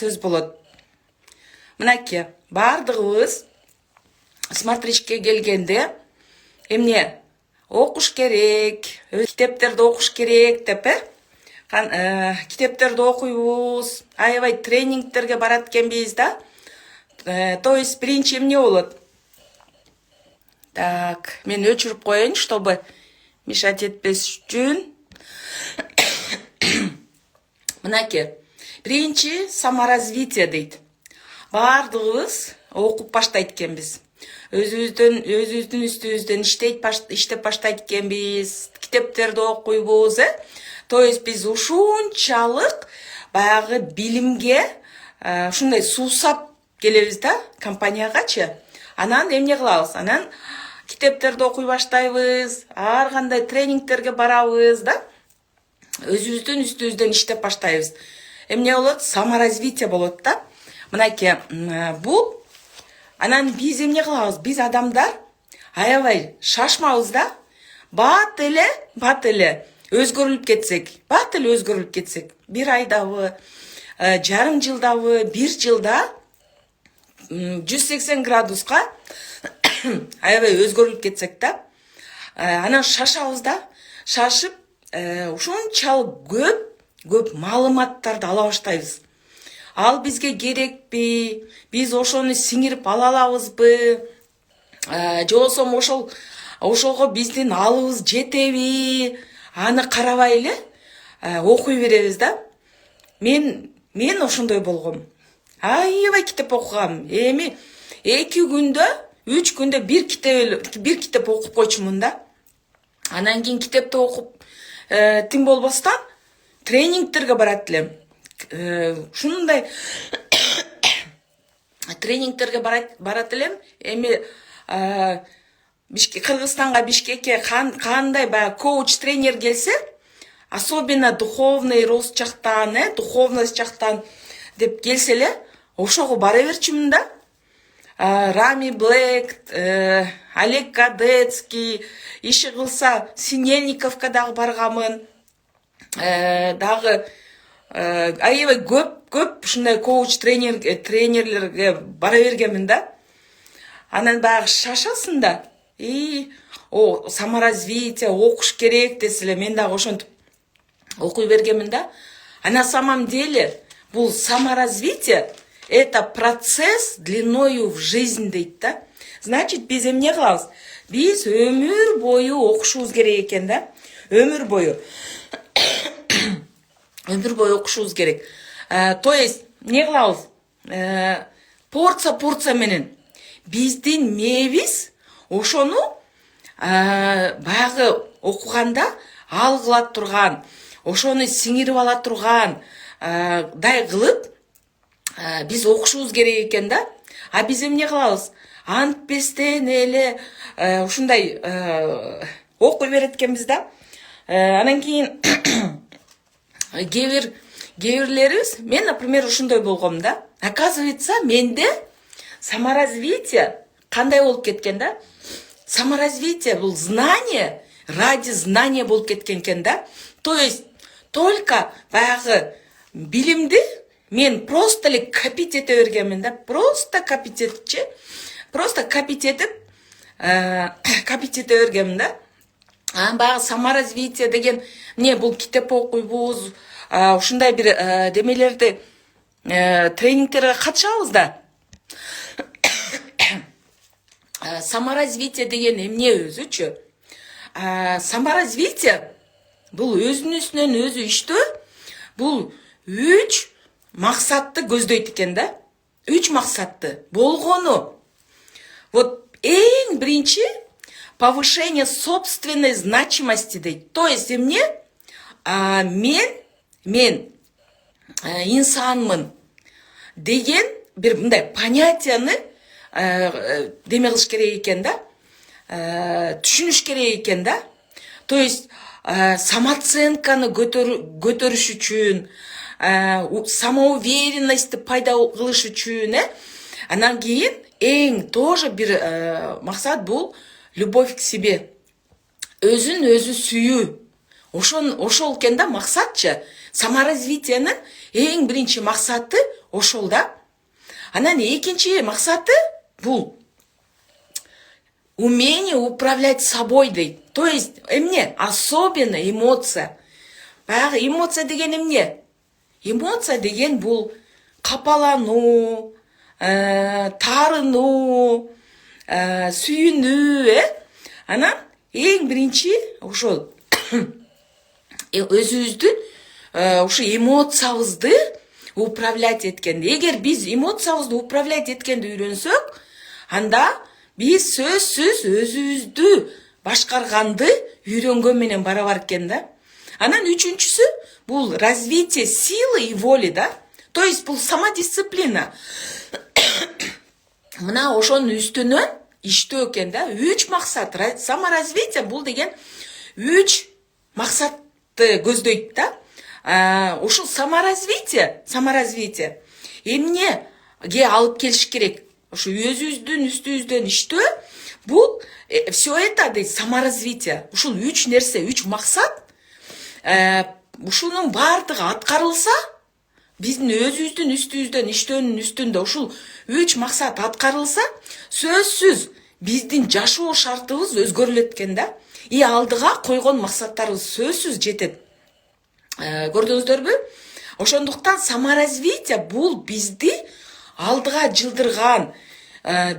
сөз болот. Мынакей, бардығыбыз смотричке келгенде эмне окуш керек, китептерди окуш керек деп, китептерди окуйбуз, аябай тренингтерге барат экенбиз да. То есть биринчи эмне болот? Так, мен өчүрүп коеюн, чтобы мешать этпес үчүн. Мынакей, биринчи саморазвитие дейт. Бардығыбыз окуп баштайт экенбиз. Өзүбүздүн үстүбүздөн иштеп баштайт экенбиз, китептерди окуйбуз, То есть биз ушунчалык баягы билимге ушундай суусап келебиз да, компаниягачы. Анан эмне кылабыз? Анан китептерди окуй баштайбыз, ар кандай тренингтерге барабыз да. Өзүбүздүн үстүбүздөн иштеп баштайбыз. Эмне болот? Саморазвитие болот да. Мынакей, бул анан биз эмне кылабыз? Биз адамдар аябай шашмабыз да. Бат эле өзгөрүлүп кетсек, бир айдабы, жарым жылдабы, бир жылда 180 градуска аябай өзгөрүлүп кетсек да. Анан шашабыз да. Шашып, ушунчалык көп маалыматтарды ала баштайбыз. Ал бизге керекпи? Биз ошону сиңирип ала алабызбы? Же болбосо ошого биздин алыбыз жетеби? Аны карабай эле окуй беребиз да. Мен ошондой болгом. Аябай китеп окугам. Эми 2 күндө, 3 күндө бир китеп окуп койчумун да. Анан кийин китепти окуп тим болбостон тренингтерге барат элем. Ушундай тренингтерге барат элем. Эми Кыргызстанга, Бишкекке кандай баягы коуч тренер келсе, особенно духовный рост жактан, духовность жактан деп келсе эле, ошого бара берчүмүн да. Рами Блэк, Олег Кадецкий, иши кылса Синельниковка дагы баргамын. Дагы аябай көп ушундай коуч тренерлерге бара бергенмин да. Анан баягы шашасың да. Саморазвитие, окуш керек деселе, мен дагы ошентип окуй бергенмин да. А на самом деле бул саморазвитие — это процесс длиною в жизнь дейт да. Значит, биз эмне кылабыз? Биз өмүр бою окушубуз керек экен да. Өмүр бою окушубуз керек. То есть, эмне кылабыз? Порция менен биздин мээбиз ошону баягы окуганда алгыла турган, ошону сиңирип ала турган дай кылып биз окушубуз керек экен да. А биз эмне кылабыз? Антпестен эле ушундай окуй берет экенбиз да. Анан кийин кээ-бирлерибиз, мен, например, ушундай болгом да. Оказывается, менде саморазвитие кандай болуп кеткен да? Саморазвитие бул знание ради знания болуп кеткен экен да. То есть только баягы билимди мен просто эле копить эте бергенмин да. Просто копить этип бергенмин да. Баягы саморазвитие деген эмне? Бул китеп окуйбуз, ушундай бир демелерди, тренингтерге катышабыз да. Саморазвитие деген эмне өзүчү? Саморазвитие бул өзүнүн өзү иштөө, бул 3 максатты көздөйт экен да. 3 максатты болгону. Вот эң биринчи повышение собственной значимости дейт. То есть эмне? Мен инсанмын деген бир мындай понятияны деме кылыш керек экен да. Түшүнүш керек экен да. То есть самооценканы көтөрүш үчүн, самоуверенность пайда кылыш үчүн, анан кийин эң тоже бир максат бул любовь к себе. Өзүн өзү сүйүү. Ошол экен да максатчы. Саморазвитиенин эң биринчи максаты ошол да. Анан экинчи максаты бул умение управлять собой дейт. То есть эмне особенно эмоция. Баягы эмоция деген эмне? Эмоция деген бул капалануу, таарынуу, сүйүнүү, анан эң биринчи ошол өзүбүздүн ушу эмоциябызды управлять эткенди. Эгер биз эмоциябызды управлять эткенди үйрөнсөк, анда биз сөзсүз өзүбүздү башкарганды үйрөнгөн менен барабар экен да. Анан үчүнчүсү бул развитие силы и воли да. То есть бул самодисциплина. Мына ошонун үстүнөн иштөө экен да. 3 максат. Саморазвитие бул деген 3 максатты көздөйт да. Ушул саморазвитие эмнеге алып келиш керек? Ушу өзүбүздүн үстүбүздөн иштөө бул все это дейт саморазвитие. Ушул 3 нерсе, 3 максат ушунун баардыгы аткарылса, биздин өзүбүздүн үстүбүздөн иштөөнүн үстүндө ушул 3 максат аткарылса, сөзсүз биздин жашоо шартыбыз өзгөрүлөт экен да. И алдыга койгон максаттарыбыз сөзсүз жетет. Көрдүңүздөрбү? Ошондуктан саморазвитие бул бизди алдыга жылдырган,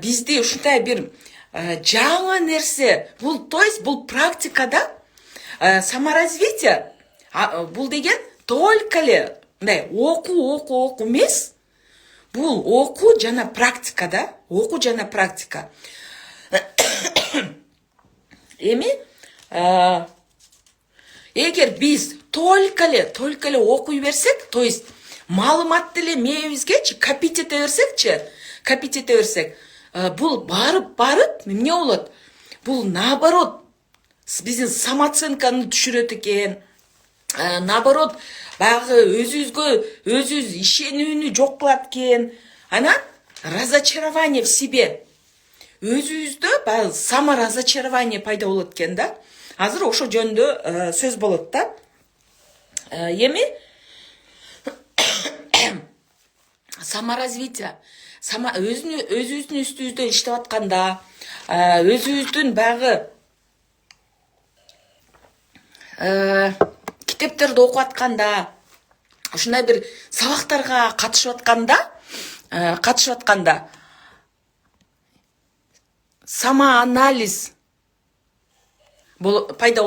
бизди ушундай бир жаңы нерсе, то есть бул практикада саморазвитие бул деген только эле мындай окуу эмес. Бул окуу жана практика да, окуу жана практика. Эми эгер биз только эле окуй берсек, то есть маалыматты эле мээбизгечи копить эте берсек, бул барып эмне болот? Бул наоборот биздин самооценканы түшүрөт экен. Наоборот, баягы өзүбүз ишенүүнү жок кылат экен. Анан разочарование в себе. Өзүбүздө баягы саморазочарование пайда болот экен да. Азыр ошо жөнүндө сөз болот да. Эми саморазвитие, өзүбүздүн үстүбүздөн иштеп атканда, өзүбүздүн баягы китептерди окуп атканда, ушундай бир сабактарга катышып атканда, самоанализ пайда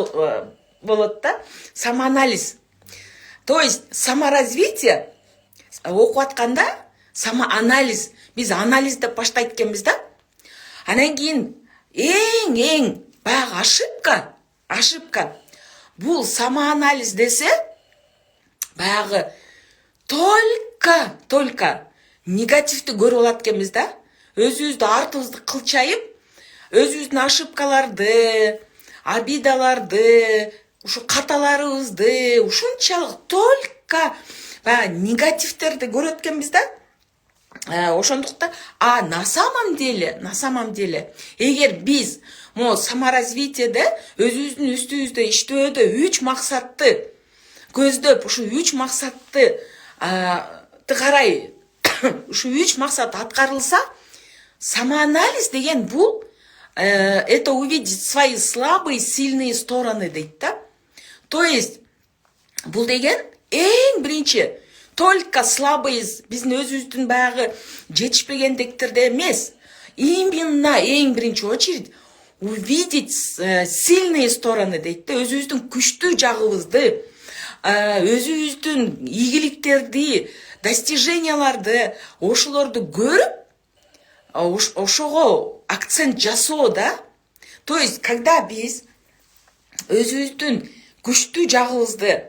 болот да. Самоанализ. То есть саморазвитие окуп атканда самоанализ. Биз анализ деп баштайт экенбиз да. Анан кийин эң баягы ошибка бул самоанализ десе, баягы только негативди көрүп алат экенбиз да. Өзүбүздү артыбызды кылчайып, өзүбүздүн ошибкаларды, обидаларды, ушу каталарыбызды, ушунчалык только баягы негативтерди көрөт экенбиз да. Ошондуктан на самом деле эгер биз саморазвитиеде өзүбүздүн үстүбүздө иштөөдө 3 максатты көздөп, ушу 3 максатты карай ушу 3 максат аткарылса, самоанализ деген бул это увидеть свои слабые, сильные стороны дейт да. То есть бул деген эң биринчи только слабый биздин өзүбүздүн баягы жетишпегендиктерде эмес, именно эң биринчи очередь увидеть сильные стороны дейт да. Өзүбүздүн күчтүү жагыбызды, өзүбүздүн ийгиликтерди, достиженияларды, ошолорду көрүп, ошого акцент жасоо да. То есть когда биз өзүбүздүн күчтүү жагыбызды,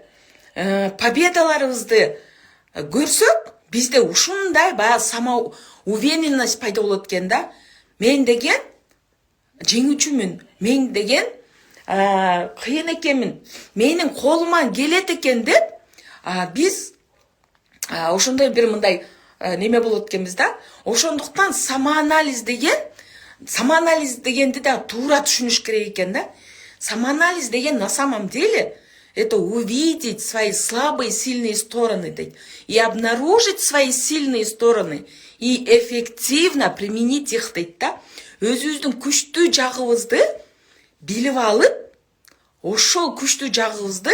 победаларыбызды көрсөк, бизде ушундай баягы самоуверенность пайда болот экен да. Мен деген жеңүүчүмүн, мен деген кыйын экенмин, менин колуман келет экен деп, биз ошондой бир мындай неме болот экенбиз да. Ошондуктан самоанализ дегенди да туура түшүнүш керек экен да. Самоанализ деген на самом деле это увидеть свои слабые, сильные стороны, и обнаружить свои сильные стороны, и эффективно применить их, да, өзүбүздүн күчтүү жагыбызды билип алып, ошол күчтүү жагыбызды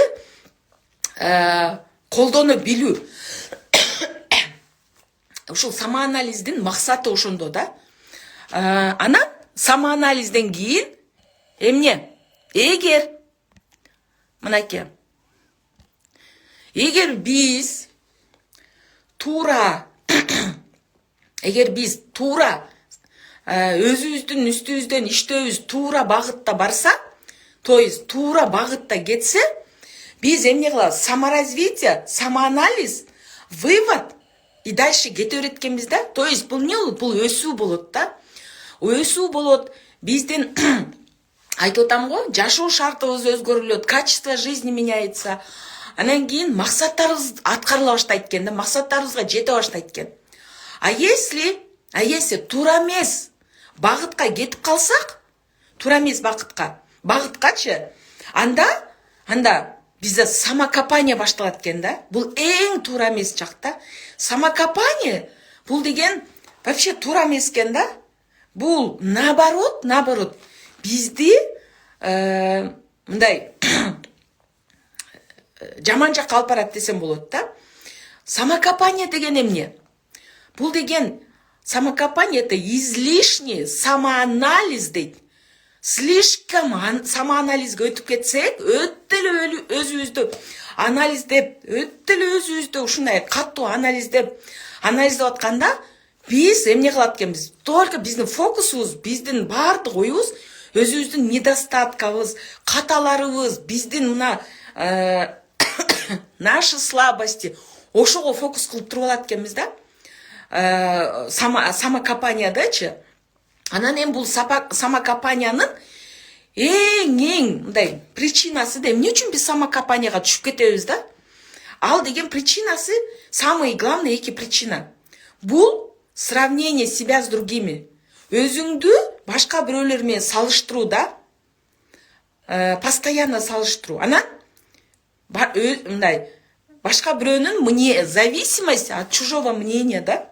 колдоно билүү. Ушул самоанализдин максаты ошондо да. Анан самоанализден кийин эмне? Эгер биз туура өзүбүздүн үстүбүздөн иштөөбүз туура багытта барса, то есть туура багытта кетсе, биз эмне кылабыз? Саморазвитие, самоанализ, вывод и дальше кете береткенбиз да. То есть бул эмне болот? Бул өсүү болот да. Өсүү болот. Биздин айтып атам го, жашоо шартыбыз өзгөрүлөт, качество жизни меняется. Анан кийин максаттарыбыз аткарыла баштайт экен да, максаттарыбызга жете баштайт экен. А если туура эмес багытка кетип калсак, туура эмес багыткачы, анда бизде самокопание башталат экен да. Бул эң туура эмес жак да. Самокопание бул деген вообще туура эмес экен да. Бул наоборот бизди мындай жаман жакка алып барат десем болот да. Самокопание деген эмне? Бул деген самокопание — это излишний самоанализ дейт. Слишком самоанализге өтүп кетсек, өтө эле өзүбүздү анализдеп, өтө эле өзүбүздү ушундай каттуу анализдеп атканда, биз эмне кылат экенбиз? Только биздин фокусубуз, биздин баардык оюбуз өзүбүздүн недостаткабыз, каталарыбыз, биздин мына наши слабости, ошого фокус кылып туруп алат экенбиз да. Самокопаниядачы. Анан эми бул самокопаниянын эң мындай причинасы да, эмне үчүн биз самокопанияга түшүп кетебиз да? Ал деген причинасы, самый главный эки причина. Бул сравнение себя с другими. Өзүңдү башка бирөөлөр менен салыштыруу да. Постоянно салыштыруу. Анан мындай башка бирөөнүн зависимость от чужого мнения да.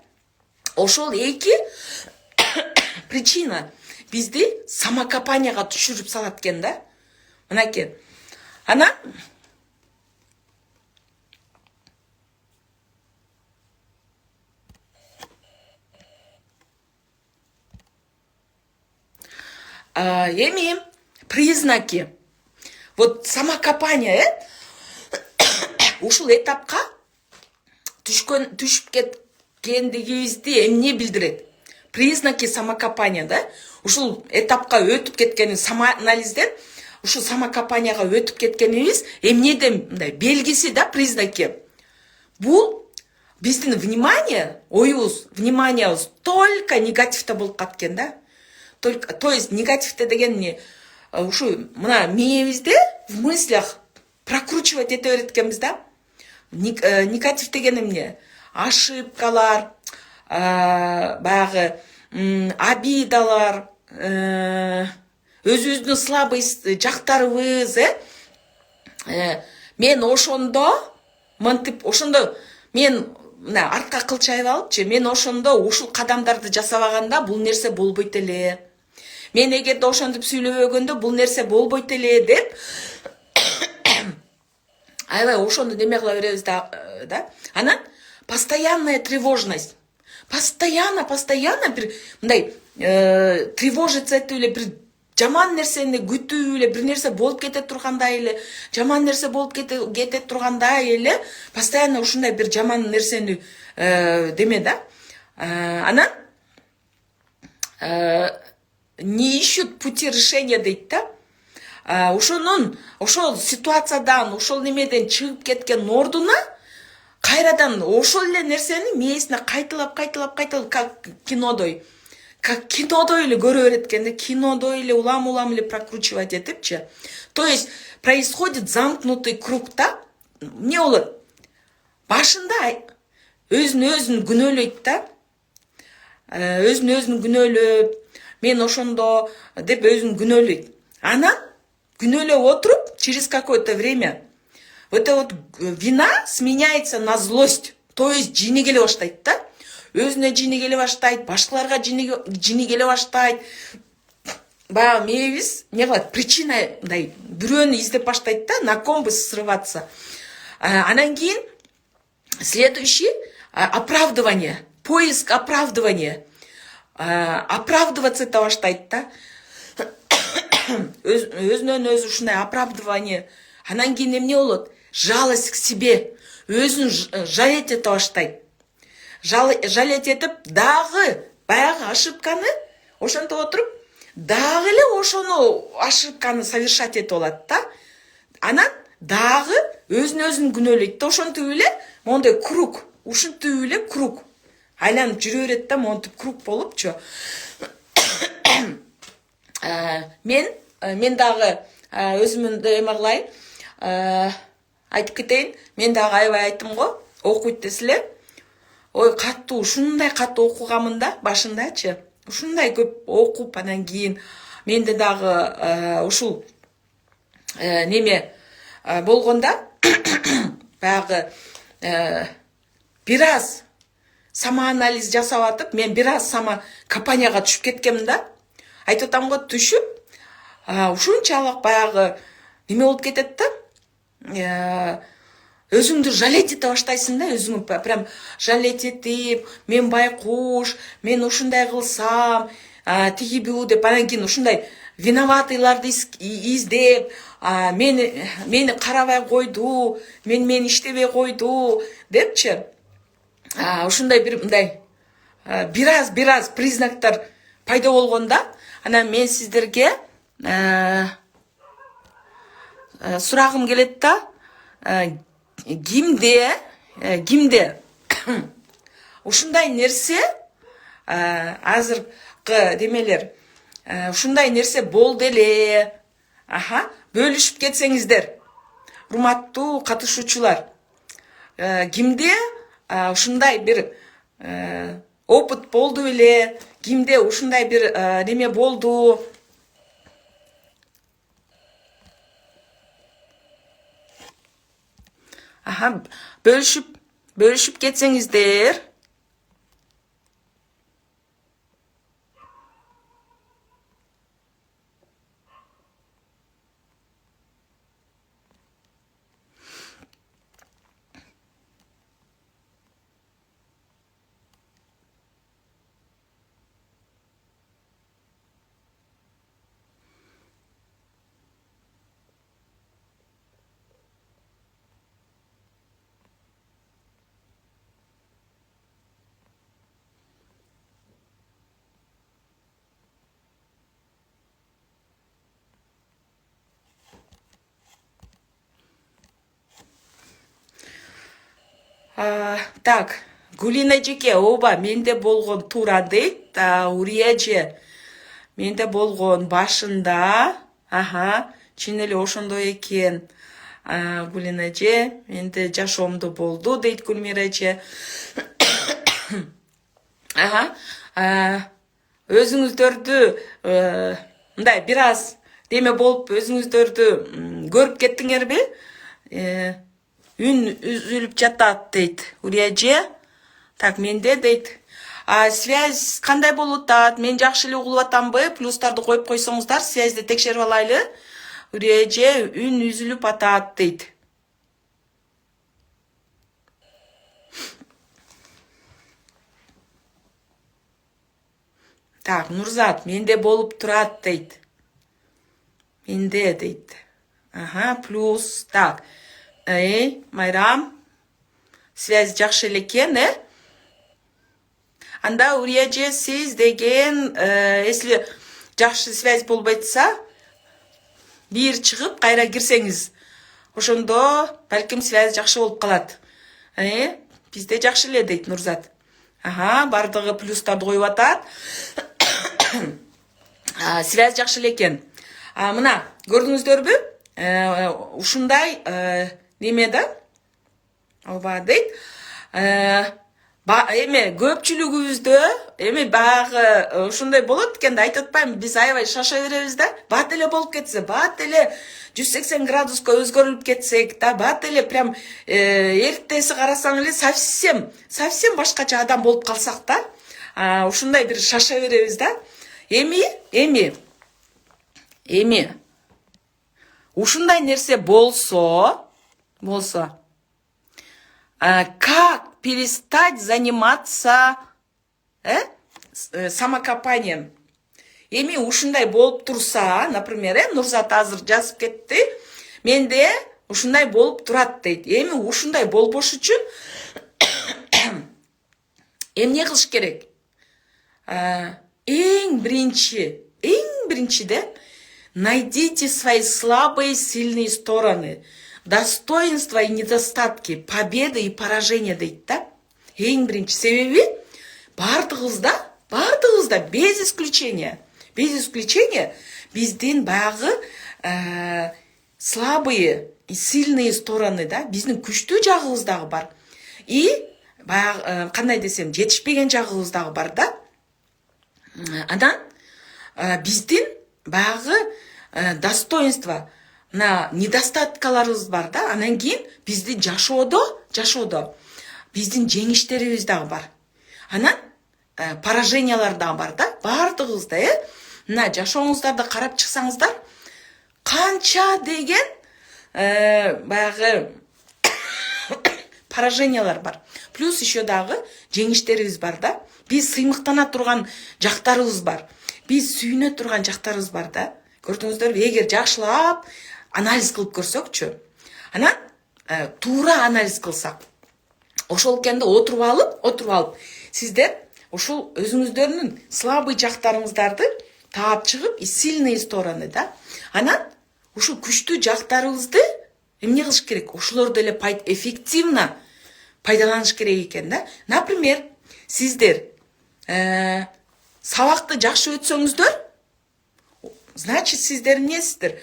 Ошол эки причина бизди самокопанияга түшүрүп салат экен да. Мынакей. Анан эми признаки. Вот самокопания ушул этапка түшүп кеткендигибизди эмне билдирет? Признаки самокопания да. Ушул этапка өтүп кеткенин, самоанализден ушул самокопанияга өтүп кеткенибиз эмнеден мындай белгиси да, признаки. Бул биздин вниманиябыз только негативде болуп каткан да. То есть негативде деген эмне? Ушу мына мээбизде в мыслях прокручивать эте берет экенбиз да. Негатив деген эмне? Ошибкалар, баягы обидалар, өзүбүздүн слабый жактарыбыз, мен ошондо мен мына артка кылчайып алыпчы, мен ошондо ушул кадамдарды жасабаганда бул нерсе болбойт эле. Мен эгерде ошентип сүйлөбөгөндө бул нерсе болбойт эле деп аябай ошону неме кыла беребиз да. Анан постоянная тревожность. Постоянно бир мындай тревожиться этип эле, бир жаман нерсени күтүп эле, бир нерсе болуп кете тургандай эле, жаман нерсе болуп кете тургандай эле, постоянно ушундай бир жаман нерсени деме да. Анан не ищут пути решения дейт да. Ошол ситуациядан, ошол немеден чыгып кеткен ордуна кайрадан ошол эле нерсени мээсине кайталап, как кинодой эле көрө берет экен да, кинодой эле улам эле прокручивать этипчи. То есть происходит замкнутый круг да. Эмне болот? Башында өзүн күнөөлөйт да. Өзүн күнөөлөп, мен ошондо деп өзүн күнөөлөйт. Анан күнөөлөп отуруп, через какое-то время это вот вина сменяется на злость. То есть жини келе баштайт да. Өзүнө жини келе баштайт, башкаларга жини келе баштайт. Баягы мээбиз не кылат? Причина мындай бирөөнү издеп баштайт да, на ком бы срываться. Анан кийин следующий оправдывание, поиск оправдывания. Оправдываться эте баштайт да. Өзүнөн өзү ушундай оправдывание. Анан кийин эмне болот? Жалость к себе. Өзүн жалеть эте баштайт. Жалеть этип дагы баягы ошибканы ошентип отуруп дагы эле ошону ошибканы совершать этип алат да. Анан дагы өзүн күнөөлөйт да. Ошентип эле мондай круг, ушинтип эле круг айланып жүрө берет да, монтип круг болупчу. Мен дагы өзүмдү эме кылайын, айтып кетейин. Мен дагы аябай айттым го, окуйт десиле. Ой, каттуу, ушундай каттуу окуганмын да, башындачы. Ушундай көп окуп, анан кийин менде дагы ушул неме болгондо баягы бир аз самоанализ жасап атып, мен бир аз компанияга түшүп кеткенмин да. Айтып атам го, түшүп, ушунчалык баягы неме болуп кетет да. Өзүңдү жалеть эте баштайсың да, өзүңү прям жалеть этип, мен байкуш, мен ушундай кылсам, тиги бу деп, анан кийин ушундай виноватыйларды издеп, мени карабай койду, мени иштебей койду депчи. Ушундай бир мындай бир аз признактар пайда болгондо, анан мен сиздерге сурагым келет да. Кимде ушундай нерсе азыркы демелер ушундай нерсе болду эле. Бөлүшүп кетсеңиздер, урматтуу катышуучулар, кимде ушундай бир опыт болду эле, кимде ушундай бир неме болду. Бөлүшүп кетсеңиздер. Так, Гулина эжеке, ооба, менде болгон туура дейт. Урия эже, менде болгон башында, чын эле ошондой экен. Гулина эже, менде жашоомдо болду дейт Гүлмира эже. Өзүңүздөрдү мындай бир аз деме болуп өзүңүздөрдү көрүп кеттиңерби? Үн үзүлүп жатат дейт Урия эже. Так, менде дейт. Связь кандай болуп атат? Мен жакшы эле угулуп атамбы? Плюстарды коюп койсоңуздар, связьди текшерип алайлы. Урия эже, үн үзүлүп атат дейт. Так, Нурзат, менде болуп турат дейт. Менде дейт. Плюс. Так. Майрам, связь жакшы эле экен, Анда Урия эже, сиз деген, если жакшы связь болбойт-са, бир чыгып, кайра кирсеңиз, ошондо балким связь жакшы болуп калат. Бизде жакшы эле дейт Нурзат. Бардыгы плюстарды коюп атат. Связь жакшы эле экен. Мына, көрдүңүздөрбү? Ушундай неме да? Ооба дейт. эме көпчүлүгүбүздө эми баягы ушундай болот экен да, айтып атпаймынбы, биз аябай шаша беребиз да. Бат эле болуп кетсе, бат эле 180 градуска өзгөрүлүп кетсек да, бат эле прям эртеси карасаң эле совсем башкача адам болуп калсак да, ушундай бир шаша беребиз да. Эми ушундай нерсе болсо, как перестать заниматься самокопанием? Эми ушундай болуп турса, например, Нурзат азыр жазып кетти, менде ушундай болуп турат дейт. Эми ушундай болбош үчүн эмне кылыш керек? Эң биринчиде найдите свои слабые и сильные стороны, достоинства и недостатки, победы и поражения дейт да. Эң биринчи себеби бардыгыбызда без исключения биздин баягы слабые и сильные стороны да, биздин күчтүү жагыбыз дагы бар. И баягы кандай десем, жетишпеген жагыбыз дагы бар да. Анан биздин баягы достоинство, недостаткаларыбыз бар да. Анан кийин биздин жашоодо биздин жеңиштерибиз дагы бар. Анан поражениялар дагы бар да. Бардыгыбызда мына жашооңуздарды карап чыксаңыздар, канча деген баягы поражениялар бар. Плюс еще дагы жеңиштерибиз бар да. Биз сыймыктана турган жактарыбыз бар. Биз сүйүнө турган жактарыбыз бар да. Көрдүңүздөрбү? Эгер жакшылап анализ кылып көрсөкчү, анан туура анализ кылсак, ошол экен да, отуруп алып, сиздер ушул өзүңүздөрдүн слабый жактарыңыздарды таап чыгып, сильные стороны да. Анан ушул күчтүү жактарыбызды эмне кылыш керек? Ошолорду эле эффективно пайдаланыш керек экен да. Например, сиздер сабакты жакшы өтсөңүздөр, значит сиздер эмнесиздер?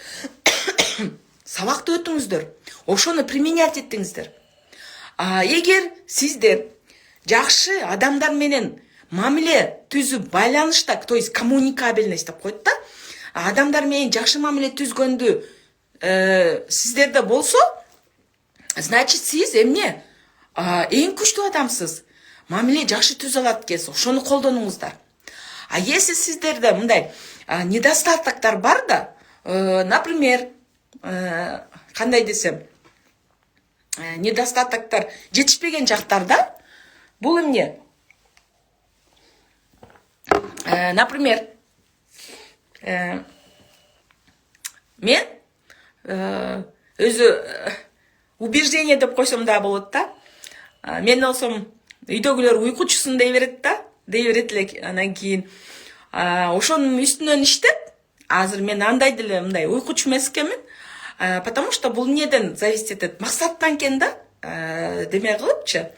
Сабакты өтүңүздөр, ошону применять этиңиздер. Эгер сиздер жакшы адамдар менен мамиле түзүп, байланышта, то есть коммуникабельность деп коет да, адамдар менен жакшы мамиле түзгөндү сиздерде болсо, значит сиз эмне? Эң күчтүү адамсыз. Мамиле жакшы түзө алат экенсиз, ошону колдонуңуздар. Если сиздерде мындай недостатоктор бар да, например, кандай десем, недостатоктор жетишпеген жактарда, бул эмне? Например, мен өзү убеждение деп койсом да болот да. Мен болсом үйдөгүлөр уйкучусун дей берет элек. Анан кийин ошонун үстүнөн иштеп, азыр мен андай деле мындай уйкучу эмес экенмин. Потому что бул эмнеден зависит этет? Максаттан экен да. Деме кылыпчы.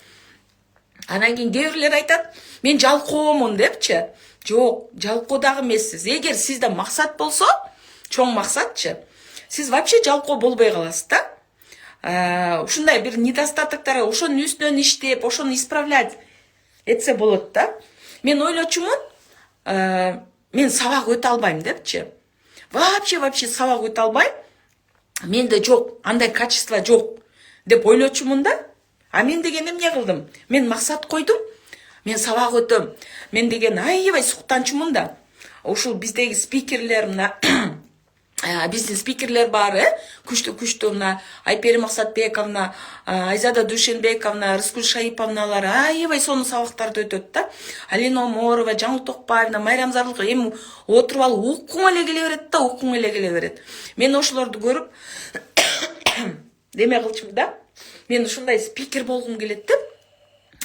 Анан кийин кээ бирлер айтат, мен жалкоомун депчи. Жок, жалкоо дагы эмессиз. Эгер сизде максат болсо, чоң максатчы, сиз вообще жалкоо болбой каласыз да. Ушундай бир недостатоктор, ошонун үстүнөн иштеп, ошону исправлять этсе болот да. Мен ойлочумун, мен сабак өтө албайм депчи. Вообще сабак өтө албайм. Менде жок, андай качество жок деп ойлочумун да. Мен деген эмне кылдым? Мен максат койдум. Мен сабак өтөм. Мен деген аябай суктанчумун да. Ушул биздеги спикерлер, мына биздин спикерлер бар, күчтүү мына Айпери Максатбековна, Айзада Дүйшенбековна, Рыскүл Шаиповналар аябай сонун сабактарды өтөт да. Алина Оморова, Жаңыл Токпаевна, Майрам Зарлыкова эми отуруп алып укуң эле келе берет. Мен ошолорду көрүп деме кылчумун да. Мен ушундай спикер болгум келет деп,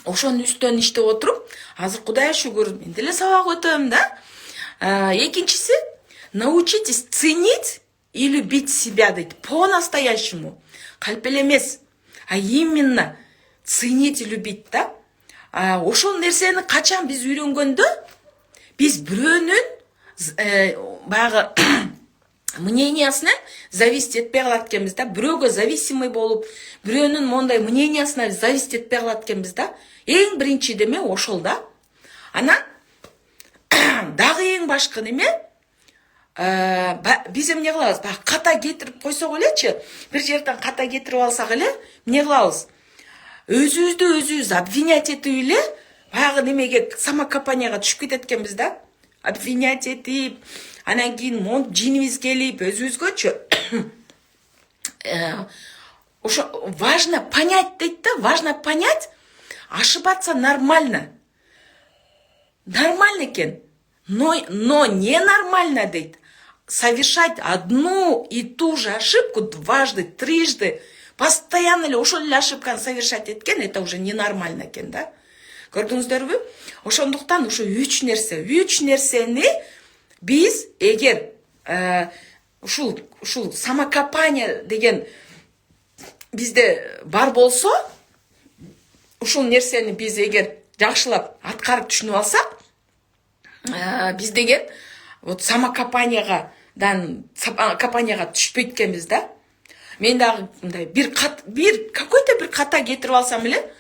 ошонун үстүнөн иштеп отуруп, азыр Кудайга шүгүр, мен деле сабак өтөм да. Экинчиси, научитесь ценить и любить себя, дейт, по-настоящему. Калп эле эмес, именно ценить и любить да. Ошол нерсени качан биз үйрөнгөндө, биз бирөөнүн баягы мнениясына зависит етпей қалат екенбіз да. Біреуге зависимый болып, біреуінің мондай мнениясына зависит етпей қалат екенбіз да. Ең бірінші деме ошол да. Ана дағы ең башқы неме біз не қылабыз? Қата кетіріп қойса ойлечі, бір жерден қата кетіріп алсақ еле, не қылабыз? Өзімізді обвинять ету еле, баяғы немеге самокопанияға түшіп кететкенбіз да. Обвинять етіп, анан кейін монт жиніміз келіп, өзімізгөчү. Важно понять дейді да, важно понять, ошибаться нормально. Нормально екен. Но не нормально дейді. Совершать одну и ту же ошибку дважды, трижды, постоянно ли ошол эле ошибканы совершать еткен, это уже ненормально екен да. Көрдүңүздөрбү? Ошондуктан ошо үч нерсени биз эгер ушул самокопания деген бизде бар болсо, ушул нерсени биз эгер жакшылап аткарып түшүнүп алсак, биз деген вот самокопанияга түшпөйт экенбиз да. Мен дагы мындай бир какой-то бир ката кетирип алсам эле,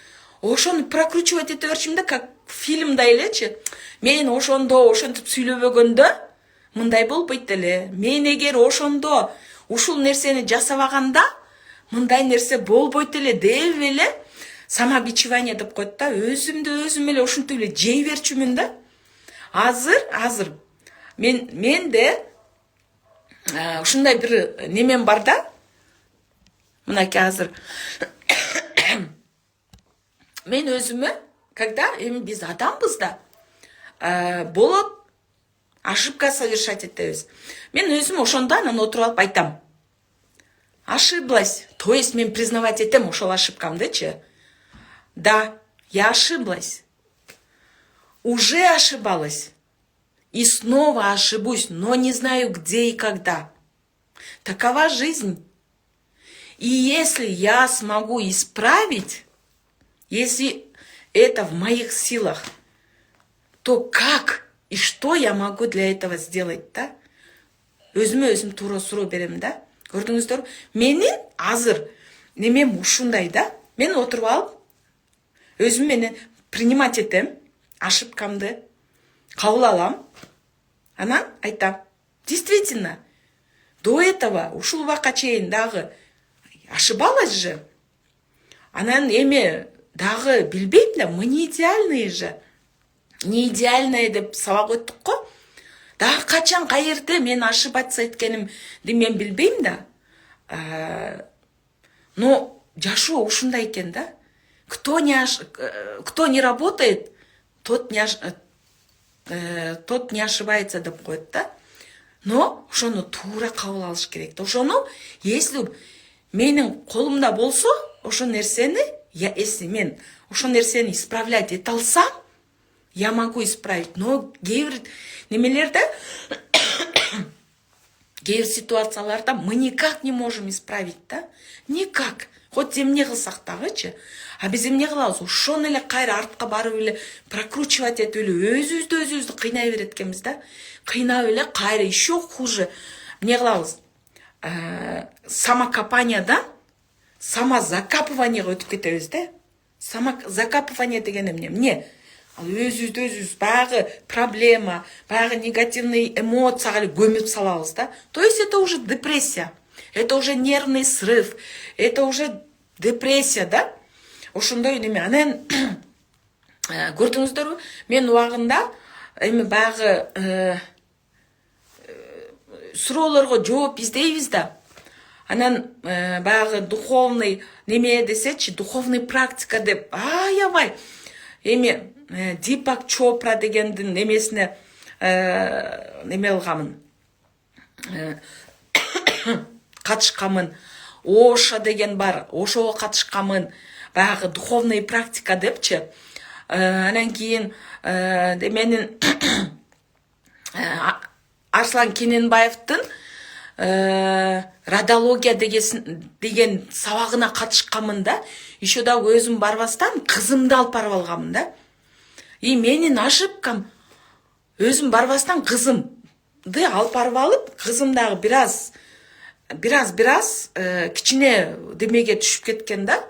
ошону прокручивать ете берчүмүн да, как фильмда элечи. Мен ошентип сүйлөбөгөндө мындай болбойт эле. Мен эгер ошондо ушул нерсени жасабаганда мындай нерсе болбойт эле деп эле самобичевание деп коет да. Өзүм эле ушинтип эле жей берчүмүн да. Азыр менде ушундай бир немем бар да. Мынаки азыр мен өзүмө, когда биз адамбыз да, болот, ошибка совершать етебиз. Мен өзүм ошондо анан отуруп алып айтам. Ошиблась. То есть мен признавать етем ошол ошибкамдычы. Да, я ошиблась. Уже ошибалась. И снова ошибусь, но не знаю где и когда. Такова жизнь. И если я смогу исправить, если это в моих силах, то как и что я могу для этого сделать, да? Өзүм туура суроо берем, да? Көрдүңүздөр? Менин азыр немем ушундай, да? Мен отуруп алып, өзүм менен принимать этем, ошибкамды кабыл алам, анан айтам. Действительно, до этого ушул убакка чейин дагы ошибалась же. Анан эми дагы билбейм да, мы не идеальные же. Не идеальные деп сабак өттүк го. Дагы качан кайерде мен ошибаться эткенимди мен билбейм да. Но жашоо ушундай экен да. Кто не работает, тот не ошибается деп коет да. Но ошону туура кабыл алыш керек. Ошону, если менин колумда болсо, ошол нерсени, если мен ошол нерсени исправлять ете алсам, я могу исправить. Но кейбир немелерде, кейбир ситуацияларда мы никак не можем исправить, да? Никак. Хоть эмне кылсак дагычы. А биз эмне кылабыз? Ошону эле кайра артка барып эле прокручивать этип эле өзүбүздү кыйнай берет экенбиз да. Кыйнап эле кайра еще хуже. Эмне кылабыз? Самокопаниядан самозакапыванияга өтүп кетебиз да. Самозакапывание деген эмне? Өзүбүз баягы проблема, баягы негативный эмоцияга көмүп салабыз да. То есть это уже депрессия, это уже нервный срыв, это уже депрессия, да? Ошондой неме. Анан көрдүңүздөрбү? Мен убагында эми баягы суроолорго жооп издейбиз да. Анан баягы духовный неме десечи, духовный практика деп аябай эми Дипак Чопра дегендин немесине неме кылганмын, катышканмын. Оша деген бар, ошого катышканмын. Баягы духовный практика депчи. Анан кийин менин Арслан Кененбаевдин радиология деген сабагына катышканмын да. Еще да өзүм барбастан кызымды алып барып алганмын да. И менин ошибкам өзүм барбастан кызым алып барып алып, кызым дагы бираз кичине демеге түшүп кеткен да.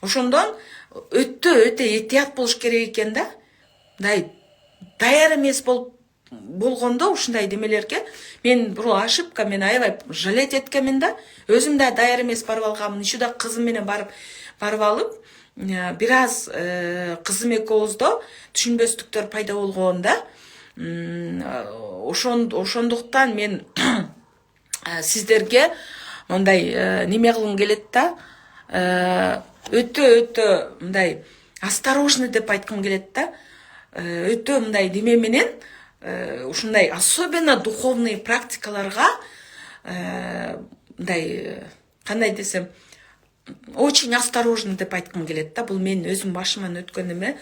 Ошондон өтө этият болуш керек экен да. Мындай даяр эмес болгондо ушундай демелерге мен бул ошибка, мен аябай жалеть эткенмин да. Өзүм да даяр эмес барып алганмын. Иши да кызым менен барып алып, бираз кызым экөөбүздө түшүнбөстүктөр пайда болгон да. Ошондуктан мен сиздерге мындай неме кылгым келет да. Өтө мындай осторожно деп айткым келет да. Өтө мындай неме менен ушундай особенно духовный практикаларга мындай кандай десем, очень осторожно деп айткым келет да. Бул мен өзүм башыман өткөн эме.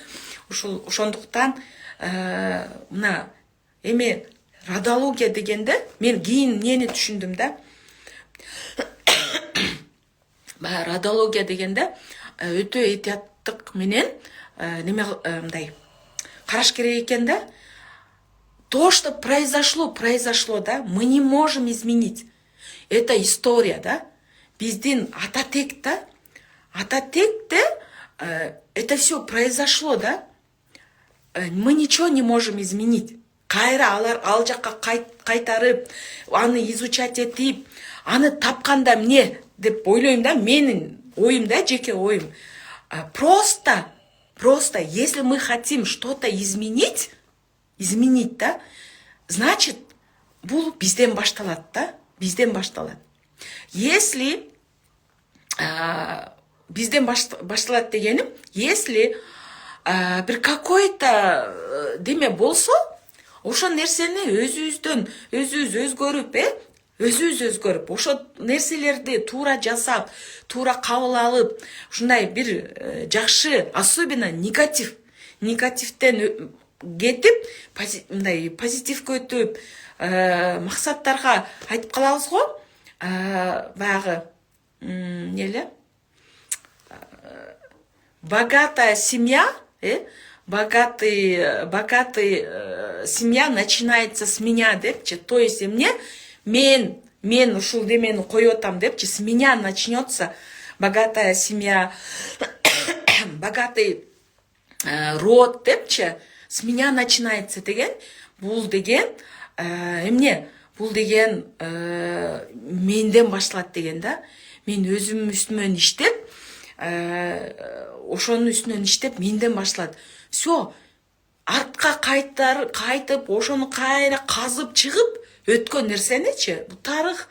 Ошондуктан мына эме радиология дегенде мен кийин нени түшүндүм да. Радиология дегенде өтө этияттык менен неме мындай караш керек экен да. То, что произошло, да, мы не можем изменить. Это история, да. Биздин ататек да. Ататекте это все произошло, да. Мы ничего не можем изменить. Кайра ал жакка кайтарып, аны изучать этип, аны тапканда эмне деп ойлойм да. Менин оюм да, жеке оюм. Просто, если мы хотим что-то изменить, да, значит, бул бизден башталат да. Бизден башталат. Если бизден башталат дегеним, если бир какой-то деме болсо, ошо нерсени өзүбүз өзгөрүп, ошо нерселерди туура жасап, туура кабыл алып, ушундай бир жакшы, особенно негативден кетип, мындай позитивге өтүп, максаттарга айтып калабыз го. Баягы богатая семья, богатый семья начинается с меня депчи. То есть мен ушул демени коюп атам депчи. С меня начнется богатая семья, богатый род депчи. С меня начинается деген. Бул деген бул деген менден башталат деген да. Мен өзүм үстүмөн иштеп, ошонун үстүнөн иштеп менден башталат. Все, артка кайтып, ошону кайра казып чыгып өткөн нерсеничи, бул тарых.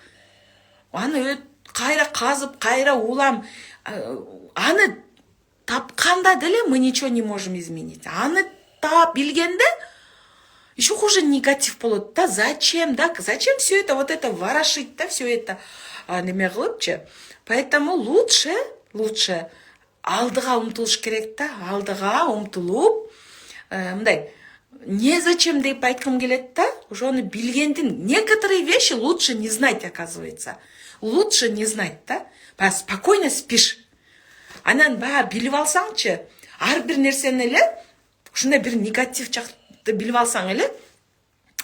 Аны кайра казып, кайра улам, аны тапканда деле мы ничего не можем изменить. Аны таап билгенде еще хуже негатив болот да. Зачем все это, вот это ворошить, да, все это неме кылыпчы. Поэтому лучше алдыга умтулуш керек да. Алдыга умтулуп, мындай незачем деп айткым келет да. Ошону билгендин, некоторые вещи лучше не знать, оказывается. Лучше не знать, да. Спокойно спишь. Анан билип алсаңчы, ар бир нерсени эле, ушундай бир негатив жакты билип алсаң эле,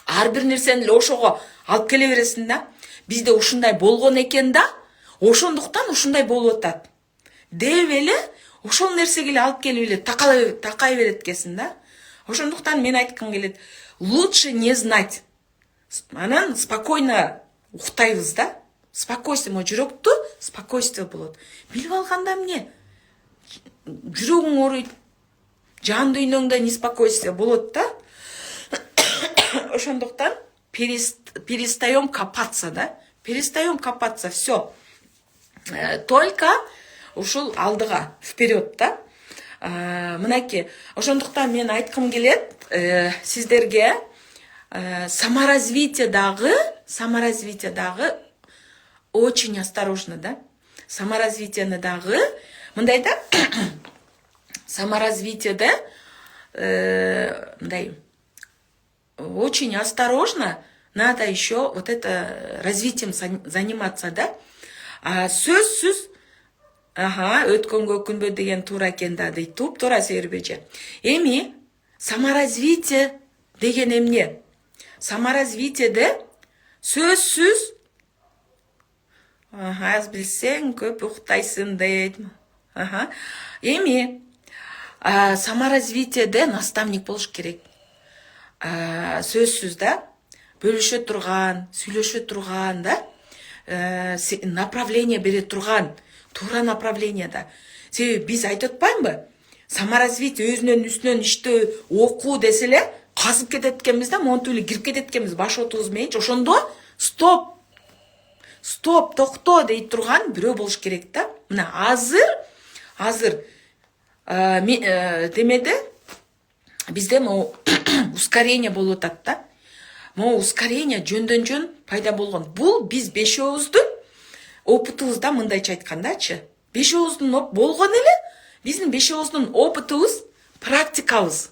ар бир нерсени эле ошого алып келе бересиң да. Бизде ушундай болгон экен да, ошондуктан ушундай болуп атат деп эле ошол нерсеге эле алып келип эле такай берет экенсиң да. Ошондуктан мен айткым келет, лучше не знать. Анан спокойно уктайбыз да. Спокойствие, мо жүрөктө спокойствие болот. Билип алганда эмне? Жүрөгүң ооруйт, жан дүйнөңдө неспокойствие болот да. Ошондуктан перестаем копаться, да? Перестаем копаться, все. Только ушул алдыга, вперед, да? Мынакей, ошондуктан мен айткым келет, сиздерге саморазвитие дагы очень осторожно, да? Саморазвитиені дагы, мындай да, саморазвитиеде, мындай, очень осторожно надо еще вот это развитием заниматься, да? Сөзсүз, өткөнгө күнбө деген туура экен да дейт, туура сербеже. Эми саморазвитие деген эмне? Саморазвитиеде сөзсүз аз билсең көп уктайсың дейт. Эми саморазвитиеде наставник болуш керек. Сөзсүз да, бөлүшө турган, сүйлөшө турган да, направление бере турган, туура направлениеда. Себеби биз айтып атпаймынбы? Саморазвитие өзүнөн үстүнөн ишти окуу десе эле казып кетет экенбиз да, монтип эле кирип кетет экенбиз баш отубуз мененчи. Ошондо стоп, токто дейт турган бирөө болуш керек да. Мына азыр демеде бизде могу ускорение болуп атат да. Могу ускорение жөндөн жөн пайда болгон. Бул биз бешөөбүздүн опытыбызда, мындайча айткандачы. Бешөөбүздүн болгон эле, биздин бешөөбүздүн опытыбыз, практикабыз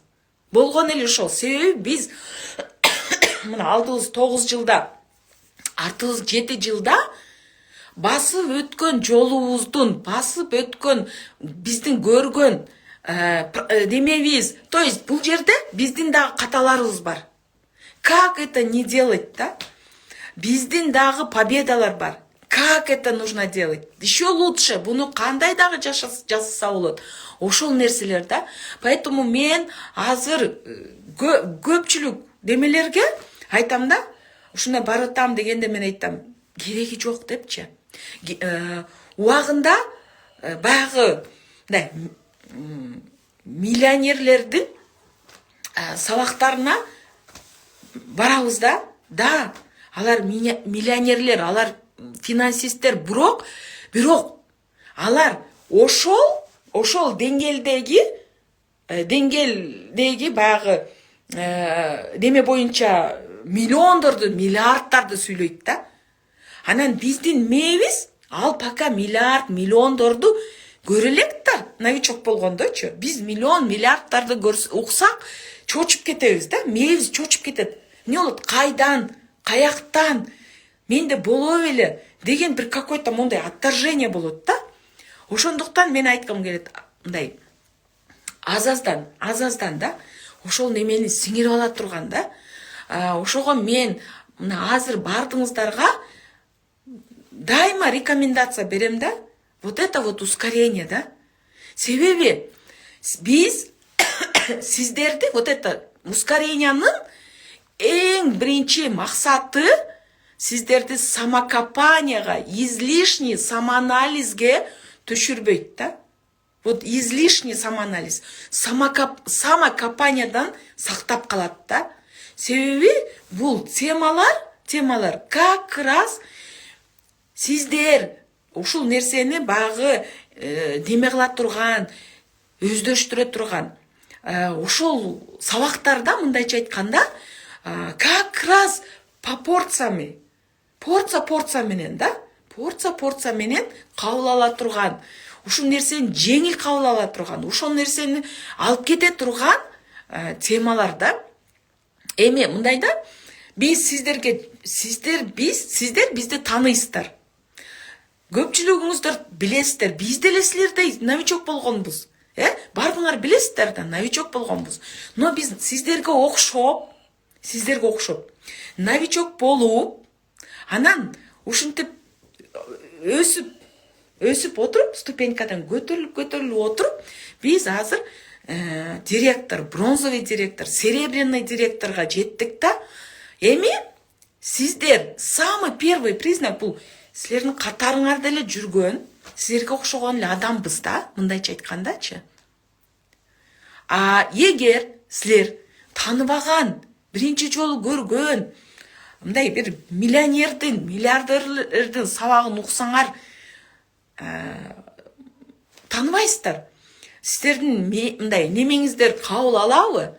болгон эле ошол. Себеби биз мына алдыбыз 9 жылда, артыбыз 7 жылда басып өткөн жолубуздун, басып өткөн биздин көргөн демебиз. То есть бул жерде биздин дагы каталарыбыз бар. Как это не делать, да? Биздин дагы победалар бар. Как это нужно делать? Еще лучше. Буну кандай дагы жасаса болот. Ошол нерселер да. Поэтому мен азыр көпчүлүк демелерге айтам да, ушундай баратам дегенде мен айтам, кереги жок депчи. Убагында баягы миллионерлердин сабактарына барабыз да, алар миллионерлер, алар финансисттер, бирок алар ошол деңгээлдеги баягы деме боюнча миллиондорду, миллиардтарды сүйлөйт да. Анан биздин мээбиз ал пока миллиондорду көрө элек да, новичок болгондочу. Биз миллиардтарды уксак чочуп кетебиз да, мээбиз чочуп кетет. Эмне болот? Кайдан, каяктан, менде боло беле деген бир какой-то мондай отторжение болот да. Ошондуктан мен айткым келет, мындай азаздан да, ошол немени сиңирип ала турган да. Ошого мен мына азыр бардыңыздарга дайыма рекомендация берем да. Вот это вот ускорение да. Себеби биз сиздерди вот это ускорениянын эң биринчи максаты сиздерди самокопанияга, излишний самоанализге түшүрбөйт да. Вот излишний самоанализ, самокопаниядан сактап калат да. Себеби бул темалар как раз сиздер ушул нерсени багы деме кыла турган, өздөштүрө турган ошол сабактарда, мындайча айтканда, как раз по порциями, порция менен да, порция менен кабыл ала турган, ушул нерсени жеңил кабыл ала турган, ушул нерсени алып кете турган темалар да. Эми мындай да, сиздер бизди тааныйсыздар. Көпчүлүгүңүздөр билесиздер, биз деле силердей новичок болгонбуз. Бардыңар билесиздер да, новичок болгонбуз. Но биз сиздерге окшоп новичок болуп, анан ушинтип өсүп отуруп, ступенькадан көтөрүлүп отуруп, биз азыр директор, бронзовый директор, серебряный директорга жеттик да. Эми сиздер самый первый признак бул силердин катарыңарда эле жүргөн, силерге окшогон эле адамбыз да, мындайча айткандачы. Эгер силер тааныбаган, биринчи жолу көргөн, мындай бир миллионердин, миллиардерлердин сабагын уксаңар, тааныбайсыздар. Сиздердин мындай немеңиздер кабыл алабы?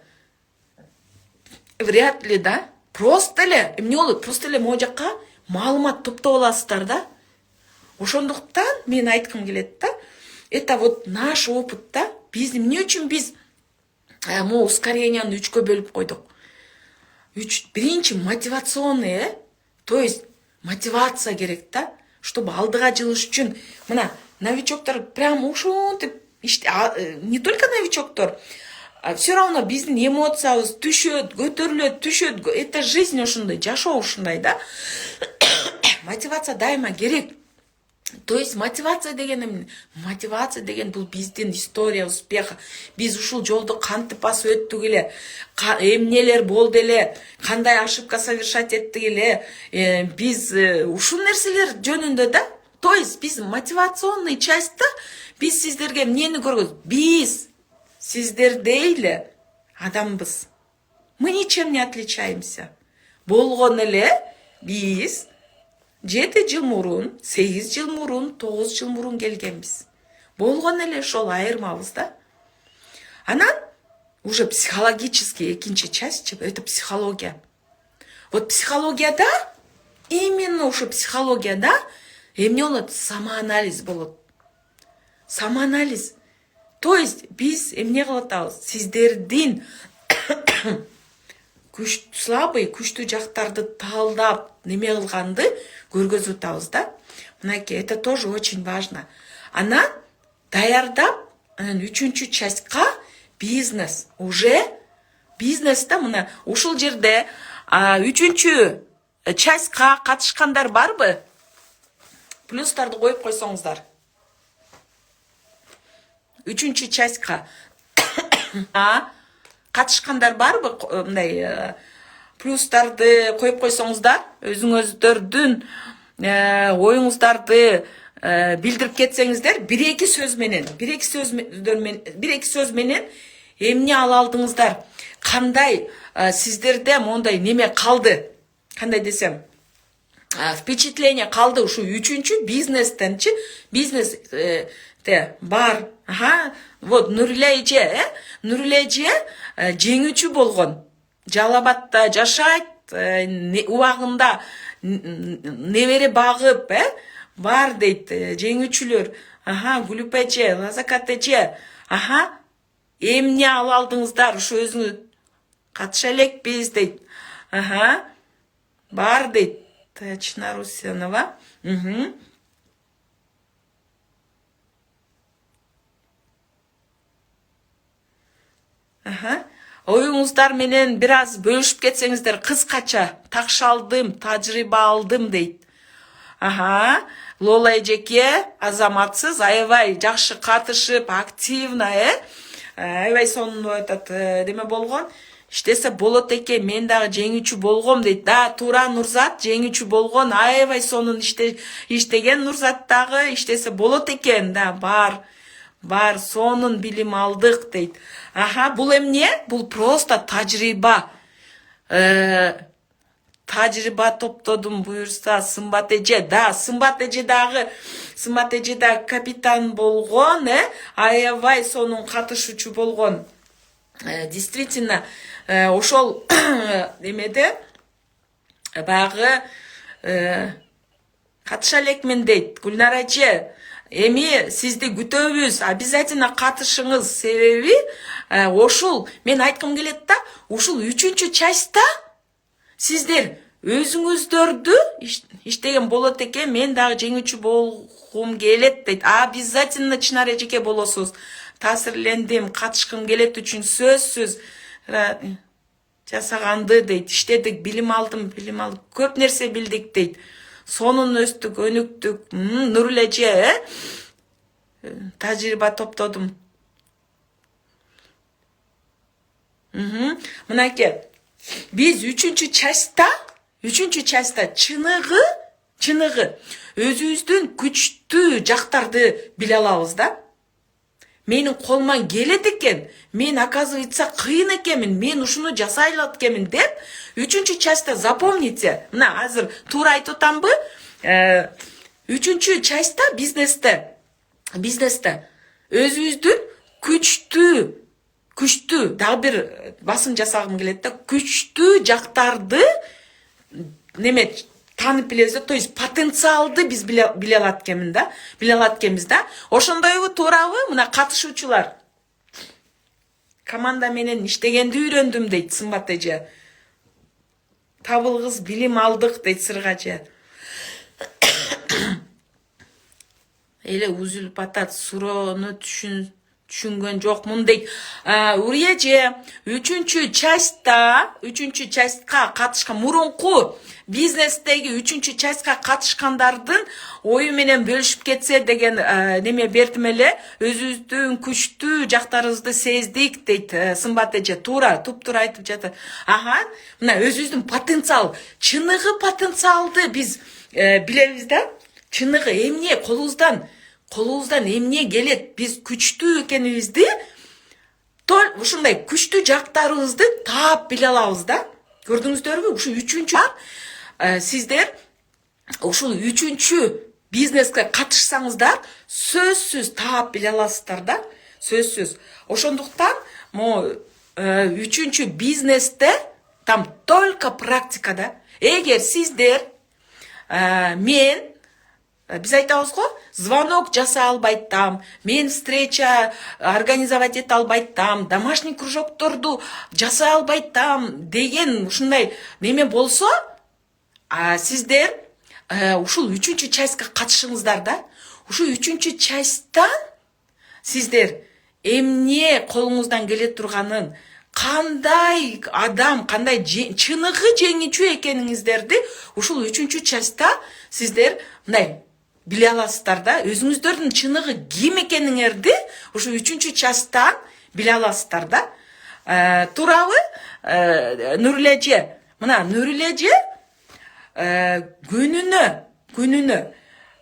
Вряд ли да. Просто эле эмне болот? Просто эле могу жакка маалымат топтоп аласыздар да. Ошондуктан мен айткым келет да. Это вот наш опыт да. Биз эмне үчүн биз могу ускоренияны 3кө бөлүп койдук. Биринчи мотивационный, то есть мотивация керек да, чтобы алдыга жылыш үчүн. Мына новичоктор прям ушинтип не только новичоктор, все равно биздин эмоциябыз түшөт, көтөрүлөт, түшөт. Это жизнь ушундай, жашоо ушундай да. Мотивация дайыма керек. То есть мотивация деген бул биздин история успеха. Биз ушул жолду кантип басып өттүк эле, эмнелер болду эле, кандай ошибка совершать эттик эле, биз ушул нерселер жөнүндө да. То есть биз мотивационный частьта биз сиздерге эмнени көргөз? Биз сиздердей эле адамбыз. Мы ничем не отличаемся. Болгон эле биз 7 жыл мурун, 8 жыл мурун, 9 жыл мурун келгенбиз. Болгон эле ошол айырмабыз да. Анан уже психологический экинчи часть, это психология. Вот психологияда, именно ушу психологияда эмне болот? Самоанализ болот. Самоанализ. То есть биз эмне кылып атабыз? Сиздердин слабый, күчтүү жактарды талдап, неме кылганды көргөзүп атабыз да. Мынакей, это тоже очень важно. Анан даярдап, анан 3-чү частька бизнес. Уже бизнеста мына ушул жерде 3-чү частька катышкандар барбы? Плюстарды коюп койсоңуздар. 3-чү частька катышкандар барбы? Мындай плюстарды коюп койсоңуздар, өзүңүздөрдүн оюңуздарды билдирип кетсеңиздер, бир-эки сөз менен эмне ала алдыңыздар? Кандай сиздерде мондай неме калды? Кандай десем, впечатление калды ушу 3-чү бизнестенчи, бизнесте бар. Вот Нуриле эже, жеңүүчү болгон. Жалал-Абадта жашайт, убагында небере багып, бар дейт, жеңүүчүлөр. Гүлүп эже, Лазакат эже. Эмне ала алдыңыздар? Ушу өзүңүз катыша элекпиз дейт. Бар дейт. Чынар Русинова. Оюңуздар менен бир аз бөлүшүп кетсеңиздер, кыскача такшалдым, тажрыйба алдым дейт. Лола эжеке азаматсыз, аябай жакшы катышып, активно, аябай сонун деме болгон. Иштесе болот экен, мен дагы жеңүүчү болгом дейт. Да, туура Нурзат жеңүүчү болгон, аябай сонун иштеген Нурзат дагы иштесе болот экен, да, бар, сонун билим алдык дейт. Бул эмне? Бул просто тажрыйба. Тажрыйба топтодум буюрса Сымбат эже. Да, Сымбат эже дагы капитан болгон, аябай сонун катышуучу болгон. Действительно, ошол эмеде багы катыша элекмин дейт. Гүлнар эже, эми сизди күтөбүз, обязательно катышыңыз. Себеби ошул мен айткым келет да, ушул 3-чү частьта сиздер өзүңүздөрдү иштеген болот экен, мен дагы жеңүүчү болгум келет дейт. Обязательно Чынар эжеке болосуз. Таасирлендим, катышкым келет үчүн сөзсүз жасаганды дейт. Иштедик, билим алдым, көп нерсе билдик дейт. Сонун өстүк, өнүктүк. Нурул эже, тажрыйба топтодум. Мынакей, биз 3-чү частьта чыныгы өзүбүздүн күчтүү жактарды биле алабыз да. Менин колуман келет экен, мен оказывается кыйын экенмин, мен ушуну жасай алат экенмин деп 3-чү частьта запомните. Мына азыр туура айтып атамбы? 3-чү частьта бизнесте өзүбүздүн күчтүү дагы бир басым жасагым келет да, күчтүү жактарды неме танып билебиз да, то есть потенциалды биз биле алат экенбиз да. Ошондойбу, туурабы? Мына катышуучулар команда менен иштегенди үйрөндүм дейт Сымбат эже. Табылгыз билим алдык дейт Сырга эже. Эле үзүлүп атат, суроону түшүнгөн жокмун дейт. Уреже үчүнчү частька катышкан мурунку бизнестеги үчүнчү частька катышкандардын ою менен бөлүшүп кетсе деген неме бердим эле. Өзүбүздүн күчтүү жактарыбызды сездик дейт Сымбат эже. Туптуура айтып жатат. Мына өзүбүздүн потенциал, чыныгы потенциалды биз билебиз да. Чыныгы эмне колубуздан эмне келет, биз күчтүү экенибизди, ушундай күчтүү жактарыбызды таап биле алабыз да. Көрдүңүздөрбү? Ушу үчүнчү сиздер ушул үчүнчү бизнеске катышсаңыздар, сөзсүз таап биле аласыздар да. Сөзсүз. Ошондуктан үчүнчү бизнесте там только практика да. Эгер сиздер биз айтабыз го, звонок жасай албайтам, мен встреча организовать эте албайтам, домашний кружокторду жасай албайтам деген ушундай неме болсо, сиздер ушул үчүнчү частька катышыңыздар да. Ушу үчүнчү частьтан сиздер эмне колуңуздан келе турганын, кандай адам, кандай чыныгы жеңүүчү экениңиздерди ушул үчүнчү частьта сиздер мындай биле аласыздар да. Өзүңүздөрдүн чыныгы ким экениңерди ушу үчүнчү частьтан биле аласыздар да. Туурабы, Нуриле эже? Мына Нуриле эже күнүнө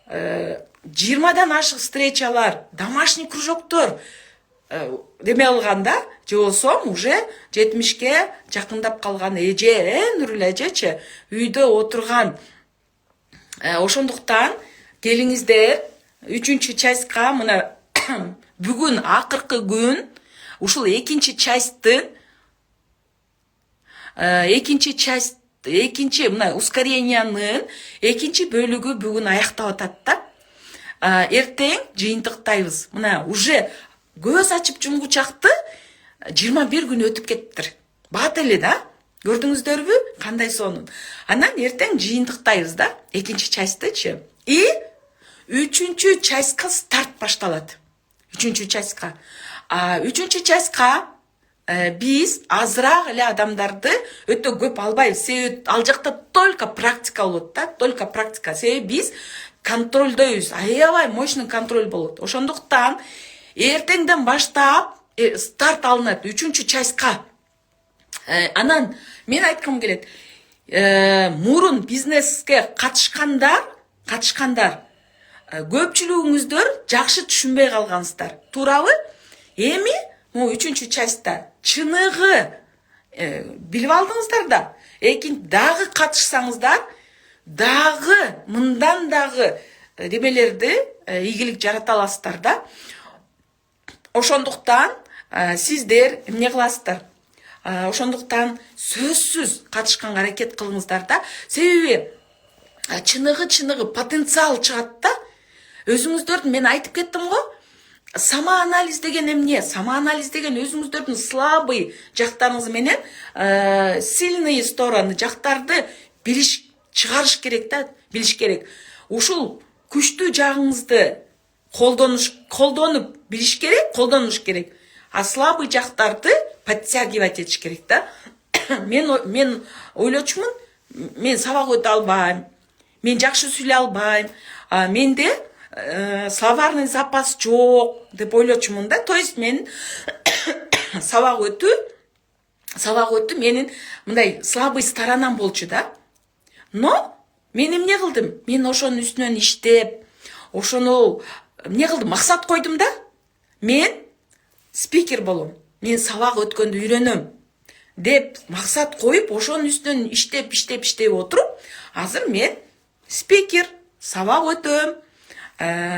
20дан ашык встречалар, домашний кружоктор деме алганда, же болсо уже 70ке жакындап калган эже, Нуриле эжечи, үйдө отурган. Ошондуктан келиңиздер үчүнчү частька, мына бүгүн акыркы күн ушул экинчи мына ускорениянын экинчи бөлүгү бүгүн аяктап атат да. Эртең жыйынтыктайбыз. Мына уже көз ачып жумгучакты 21 күн өтүп кеттир. Бат эле да. Көрдүңүздөрбү? Кандай сонун. Анан эртең жыйынтыктайбыз да, экинчи частьтычы. И үчүнчү частька старт башталат. Үчүнчү частька биз азыраак эле адамдарды өтө көп албайбыз. Себеби ал жакта только практика болот да, только практика. Себеби биз контролдойбуз, аябай мощный контроль болот. Ошондуктан эртеңден баштап старт алынат үчүнчү частька. Анан мен айткым келет, мурун бизнеске катышкандар көпчүлүгүңүздөр жакшы түшүнбөй калгансыздар. Туурабы? Эми үчүнчү частьта чыныгы билип алдыңыздар да. Дагы катышсаңыздар, дагы мындан дагы демелерди ийгилик жарата аласыздар да. Ошондуктан сиздер эмне кыласыздар? Ошондуктан сөзсүз катышканга аракет кылыңыздар да. Себеби чыныгы потенциал чыгат да. Өзүңүздөрдүн, мен айтып кеттим го, самоанализ деген эмне? Самоанализ деген өзүңүздөрдүн слабый жактарыңыз менен сильный стороны жактарды чыгарыш керек да, билиш керек. Ушул күчтүү жагыңызды колдонуп билиш керек, колдонуш керек. А слабый жактарды подтягивать этиш керек да. Мен ойлочумун, мен сабак өтө албайм, мен жакшы сүйлөй албайм, менде словарный запас жок деп ойлочумун да. То есть мен сабак өтүү менин мындай слабый сторонам болчу да. Но мен эмне кылдым? Мен ошонун үстүнөн иштеп, ошону эмне кылдым? Максат койдум да. Мен спикер болом, мен сабак өткөндү үйрөнөм деп максат коюп, ошонун үстүнөн иштеп отуруп, азыр мен спикер, сабак өтөм,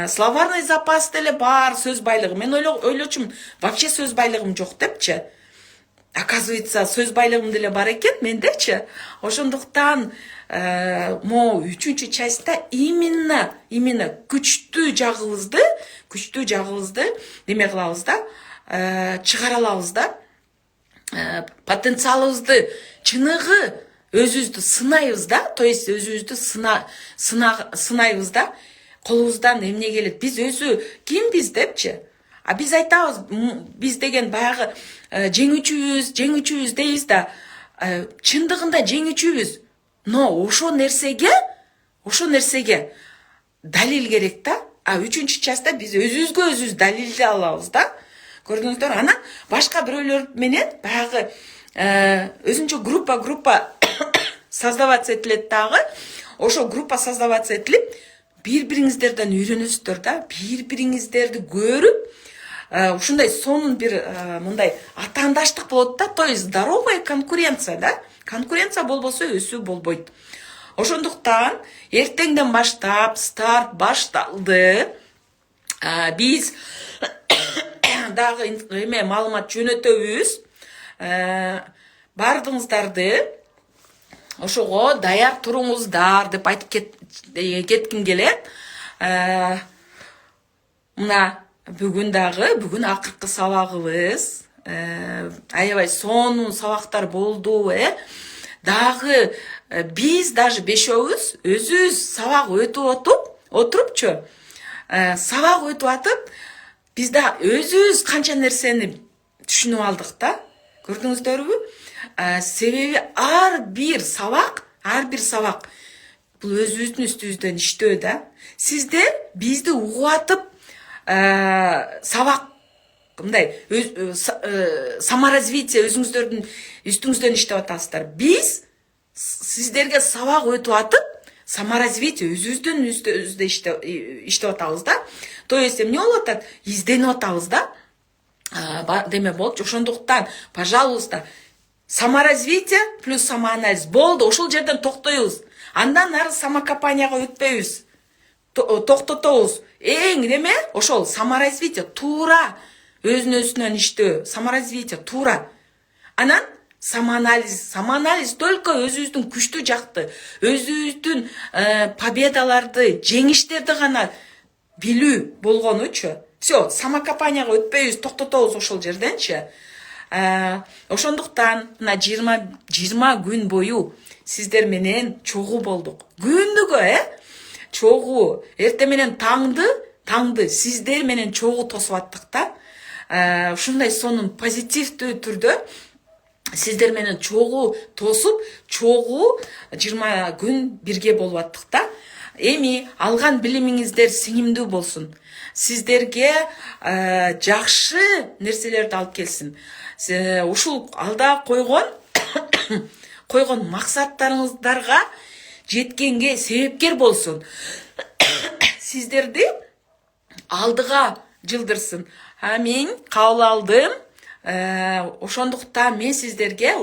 словарный запас деле бар, сөз байлыгы. Мен ойлочумун, вообще сөз байлыгым жок депчи. Оказывается, сөз байлыгым деле бар экен мендечи. Ошондуктан үчүнчү частьта именно күчтүү жагыбызды неме кылабыз да, чыгара алабыз да. Потенциалыбызды чыныгы өзүбүздү сынайбыз да. То есть өзүбүздү сынайбыз да. Колубуздан эмне келет? Биз өзү кимбиз депчи. А биз айтабыз, биз деген баягы жеңүүчүбүз дейбиз да, чындыгында жеңүүчүбүз. Но ошо нерсеге далил керек да. А 3-частта биз өзүбүзгө далилдей алабыз да. Көрдүңүздөр? Анан башка бирөөлөр менен баягы өзүнчө группа создаваться этилет дагы. Ошо группа создаваться этилип, бири-бириңиздерден үйрөнөсүздөр да. Бири-бириңиздерди көрүп, ушундай сонун бир мындай атаандаштык болот да. То есть здоровая конкуренция да. Конкуренция болбосо өсүү болбойт. Ошондуктан эртеңден баштап старт башталды. Биз дагы эме маалымат жөнөтөбүз. Бардыңыздарды ошого даяр туруңуздар деп айтып кетким келет. Мына бүгүн акыркы сабагыбыз. Аябай сонун сабактар болду, Дагы биз даже бешөөбүз өзүбүз сабак өтүп отурупчу, сабак өтүп атып, биз да өзүбүз канча нерсени түшүнүп алдык да. Көрдүңүздөрбү? Себеби ар бир сабак бул өзүбүздүн үстүбүздөн иштөө да. Сиздер бизди угуп атып, сабак мындай саморазвитие өзүңүздөрдүн үстүңүздөн иштеп атасыздар. Биз сиздерге сабак өтүп атып, саморазвитие өзүбүздүн үстүбүздө иштеп атабыз да. То есть эмне болуп атат? Изденип атабыз да. Деме болчу. Ошондуктан, пожалуйста, саморазвитие плюс самоанализ болду. Ошол жерден токтойбуз. Андан ары самокопанияга өтпөйбүз. Токтотобуз. Эң неме? Ошол саморазвитие туура. Өзүнөн иштөө, саморазвитие туура. Анан самоанализ только өзүбүздүн күчтүү жакты, өзүбүздүн победаларды, жеңиштерди гана билүү болгонучу. Все, самокопанияга өтпөйбүз, токтотобуз ошол жерденчи. Ошондуктан мына 20 күн бою сиздер менен чогуу болдук. Күндүгө, чогуу. Эртең менен таңды сиздер менен чогуу тосуп аттык да. Ушундай сонун позитивдүү түрдө сиздер менен чогуу тосуп, чогуу 20 күн бирге болуп аттык да. Эми алган билимиңиздер сиңимдүү болсун. Сиздерге жакшы нерселерди алып келсин. Ушул алда койгон максаттарыңыздарга жеткенге себепкер болсун. Сиздерди алдыга жылдырсын. Мен кабыл алдым. Ошондуктан мен сиздерге